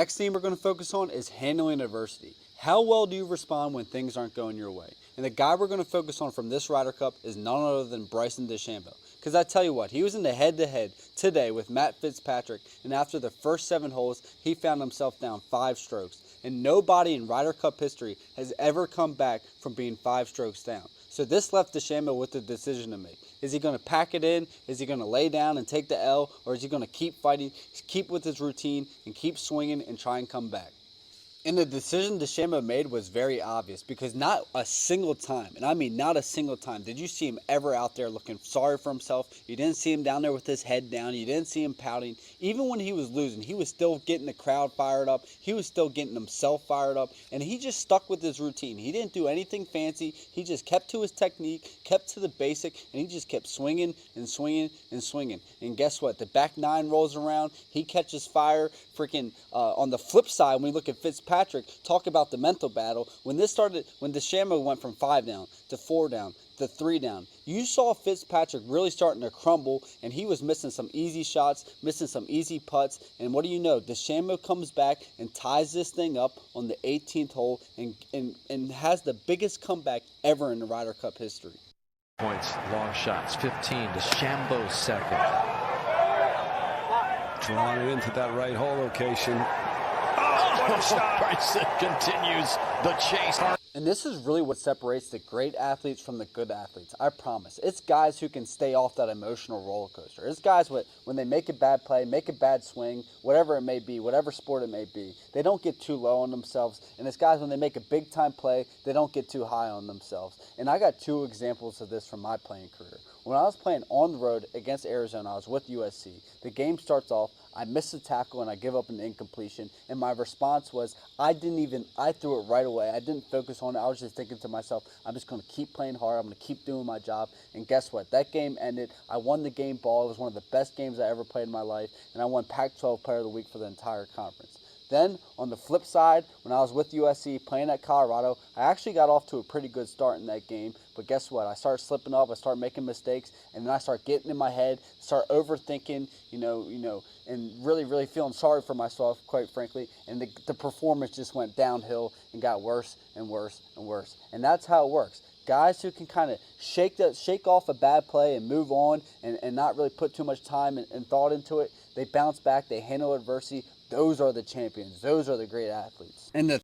Next theme we're going to focus on is handling adversity. How well do you respond when things aren't going your way? And the guy we're going to focus on from this Ryder Cup is none other than Bryson Dechambaeu. Because I tell you what, he was in the head-to-head today with Matt Fitzpatrick, and after the first 7 holes, he found himself down 5 strokes. And nobody in Ryder Cup history has ever come back from being 5 strokes down. So this left Dechambaeu with a decision to make. Is he going to pack it in? Is he going to lay down and take the L? Or is he going to keep fighting, keep with his routine, and keep swinging and try and come back? And the decision Dechambaeu made was very obvious, because not a single time, and I mean not a single time, did you see him ever out there looking sorry for himself. You didn't see him down there with his head down. You didn't see him pouting. Even when he was losing, he was still getting the crowd fired up. He was still getting himself fired up, and he just stuck with his routine. He didn't do anything fancy. He just kept to his technique, kept to the basic, and he just kept swinging and swinging and swinging. And guess what? The back 9 rolls around. He catches fire. Freaking on the flip side, when we look at Fitzpatrick, talk about the mental battle. When Dechambaeu went from 5 down to 4 down to 3 down, you saw Fitzpatrick really starting to crumble, and he was missing some easy shots, missing some easy putts. And what do you know? Dechambaeu comes back and ties this thing up on the 18th hole and has the biggest comeback ever in the Ryder Cup history. Points, long shots, 15. Dechambaeu second. Drawing it into that right hole location. Oh, what a shot! Bryson continues the chase. And this is really what separates the great athletes from the good athletes. I promise. It's guys who can stay off that emotional roller coaster. It's guys when they make a bad play, make a bad swing, whatever it may be, whatever sport it may be, they don't get too low on themselves. And it's guys when they make a big time play, they don't get too high on themselves. And I got 2 examples of this from my playing career. When I was playing on the road against Arizona, I was with USC. The game starts off, I miss a tackle and I give up an incompletion. And my response was, I threw it right away. I didn't focus on it. I was just thinking to myself, I'm just going to keep playing hard. I'm going to keep doing my job. And guess what? That game ended. I won the game ball. It was one of the best games I ever played in my life. And I won Pac-12 Player of the Week for the entire conference. Then, on the flip side, when I was with USC playing at Colorado, I actually got off to a pretty good start in that game. But guess what? I started slipping up. I started making mistakes. And then I started getting in my head, start overthinking, and really feeling sorry for myself, quite frankly. And the performance just went downhill and got worse and worse and worse. And that's how it works. Guys who can kind of shake off a bad play and move on and not really put too much time and thought into it, they bounce back, they handle adversity. Those are the champions. Those are the great athletes. And the